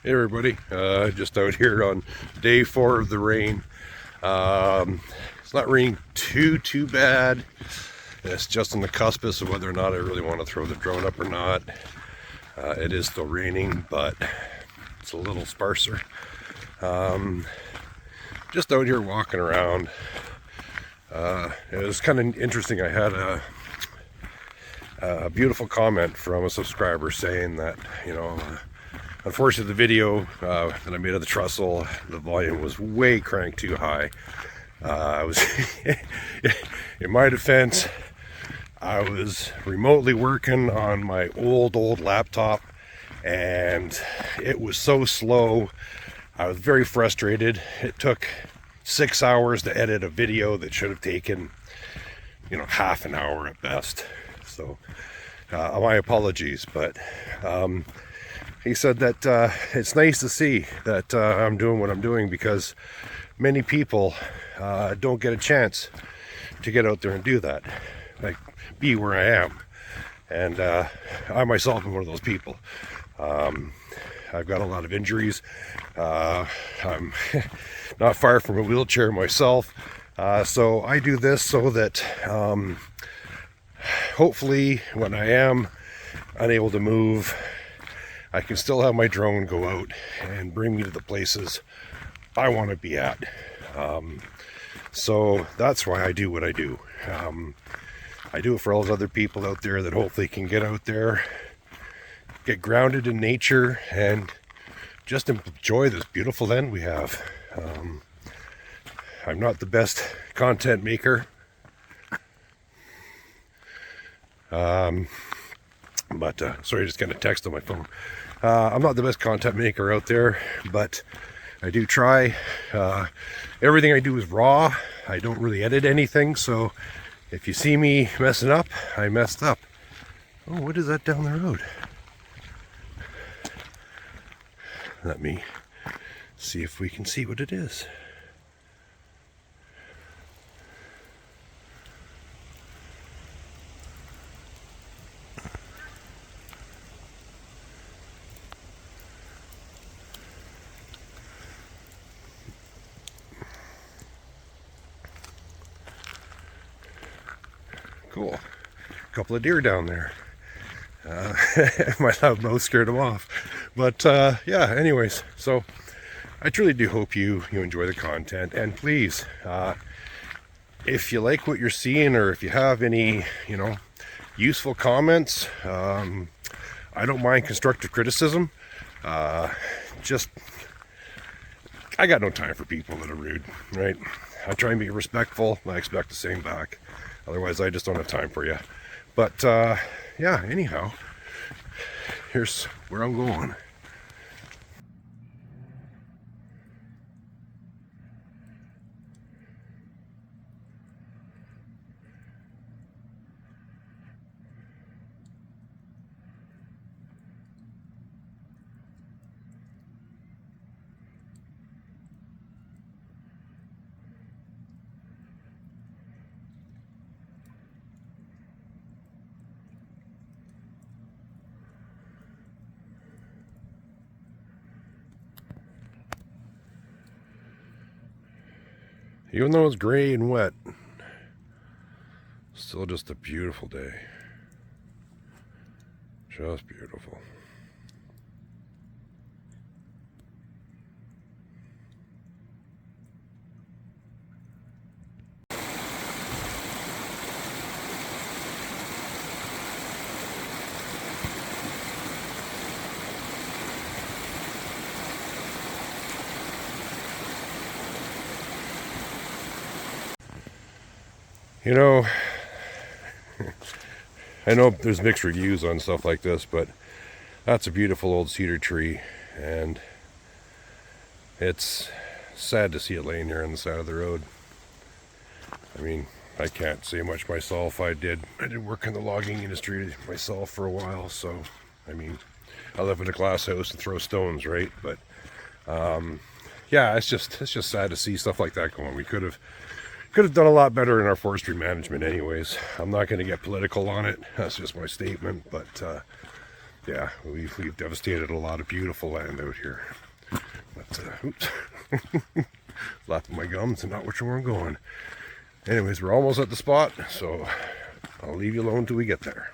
Hey everybody, just out here on day 4 of the rain. It's not raining too bad. It's just on the cusp of whether or not I really want to throw the drone up or not. It is still raining, but it's a little sparser. Just out here walking around. It was kind of interesting. I had a beautiful comment from a subscriber saying that, unfortunately, the video that I made of the trussel, the volume was way cranked too high. I was, in my defense, I was remotely working on my old laptop, and it was so slow. I was very frustrated. It took 6 hours to edit a video that should have taken, half an hour at best. So, my apologies, but he said that it's nice to see that I'm doing what I'm doing, because many people don't get a chance to get out there and do that, like be where I am. And I myself am one of those people. I've got a lot of injuries. I'm not far from a wheelchair myself. So I do this so that hopefully when I am unable to move, I can still have my drone go out and bring me to the places I want to be at. So that's why I do what I do. I do it for all those other people out there that hopefully can get out there, get grounded in nature, and just enjoy this beautiful land we have. I'm not the best content maker. But sorry, just got a text on my phone. I'm not the best content maker out there, but I do try. Everything I do is raw. I don't really edit anything, so if you see me messing up, I messed up. Oh, what is that down the road? Let me see if we can see what it is. Cool. A couple of deer down there. My loud mouth scared them off. But yeah, anyways, so I truly do hope you enjoy the content. And please, if you like what you're seeing, or if you have any, useful comments, I don't mind constructive criticism. Just, I got no time for people that are rude, right? I try and be respectful, and I expect the same back. Otherwise, I just don't have time for you. But, yeah, anyhow, here's where I'm going. Even though it's gray and wet, still just a beautiful day. Just beautiful. I know there's mixed reviews on stuff like this, but that's a beautiful old cedar tree, and it's sad to see it laying here on the side of the road. I mean, I can't say much myself. I did work in the logging industry myself for a while, so I mean, I live in a glass house and throw stones, right? But yeah, it's just sad to see stuff like that going. We could have done a lot better in our forestry management anyways. I'm not going to get political on it. That's just my statement. But yeah, we've devastated a lot of beautiful land out here. But oops, flapping my gums and not which where I'm going. Anyways, we're almost at the spot, so I'll leave you alone till we get there.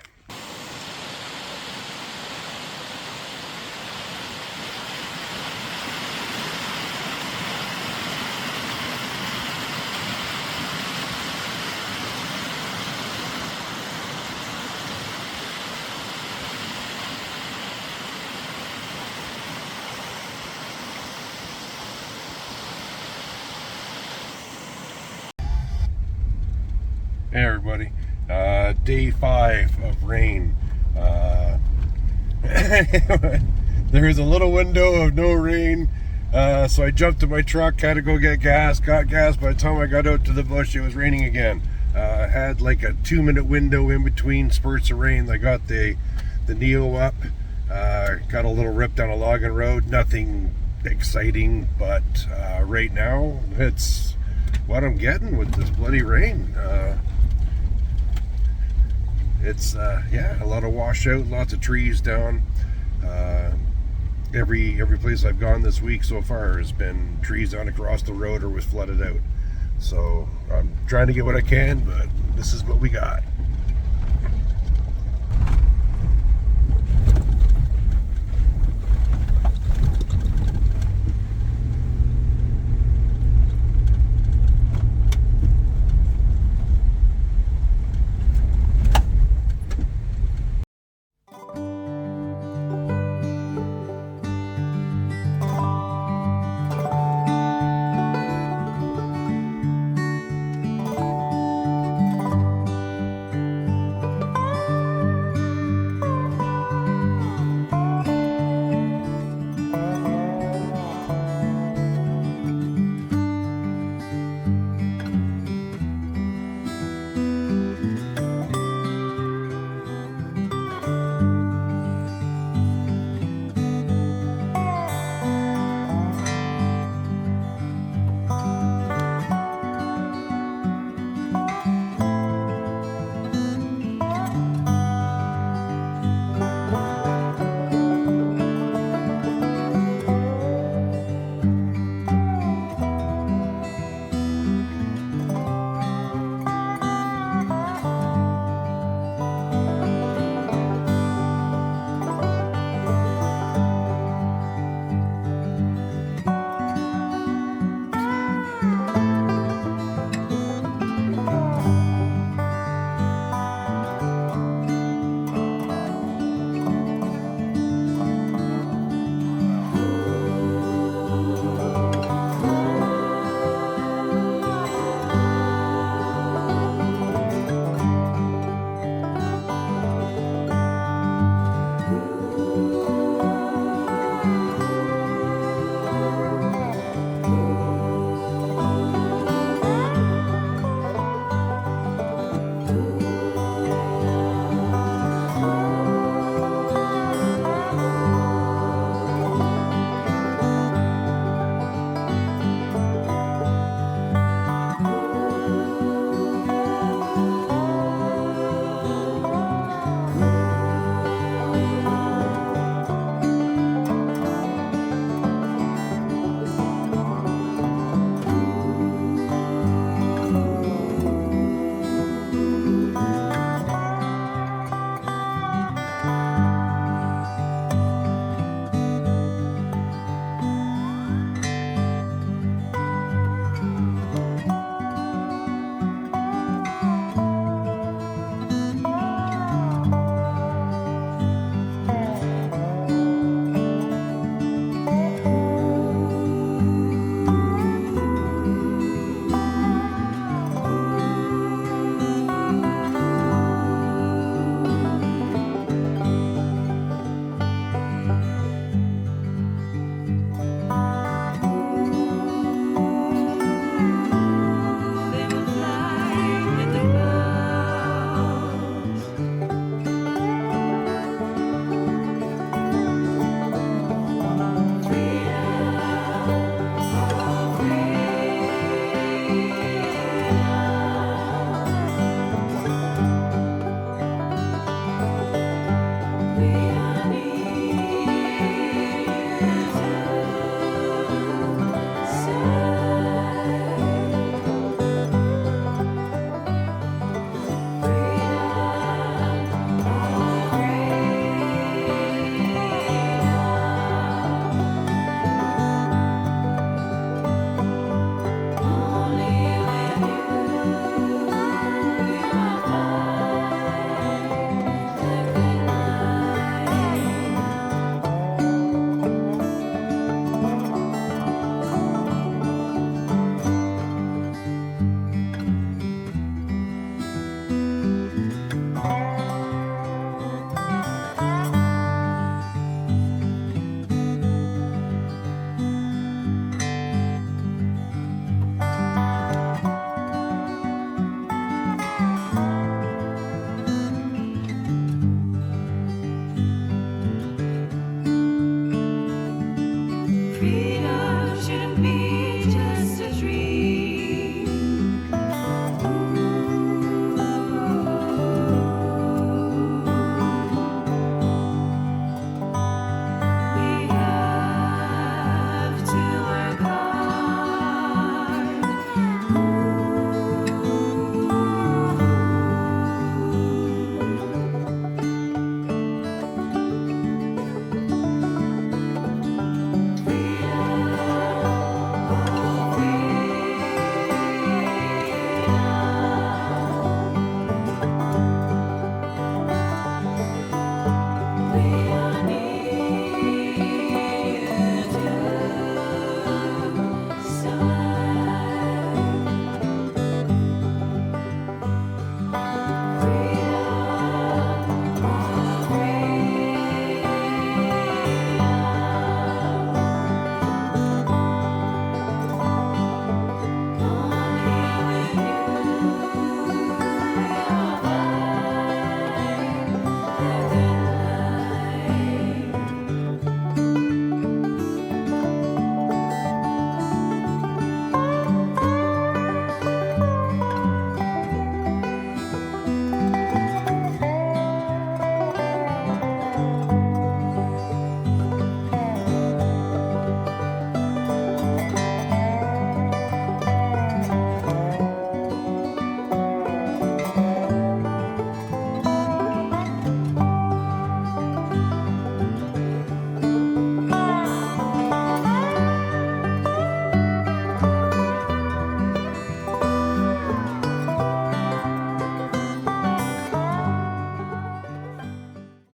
Hey everybody, day 5 of rain. There is a little window of no rain, so I jumped to my truck, had to go get gas, got gas. By the time I got out to the bush, it was raining again. I had like a 2-minute window in between spurts of rain. I got the Neo up, got a little rip down a logging road, nothing exciting, but right now it's what I'm getting with this bloody rain. It's yeah, a lot of washout, lots of trees down. Every place I've gone this week so far has been trees down across the road or was flooded out. So I'm trying to get what I can, but this is what we got.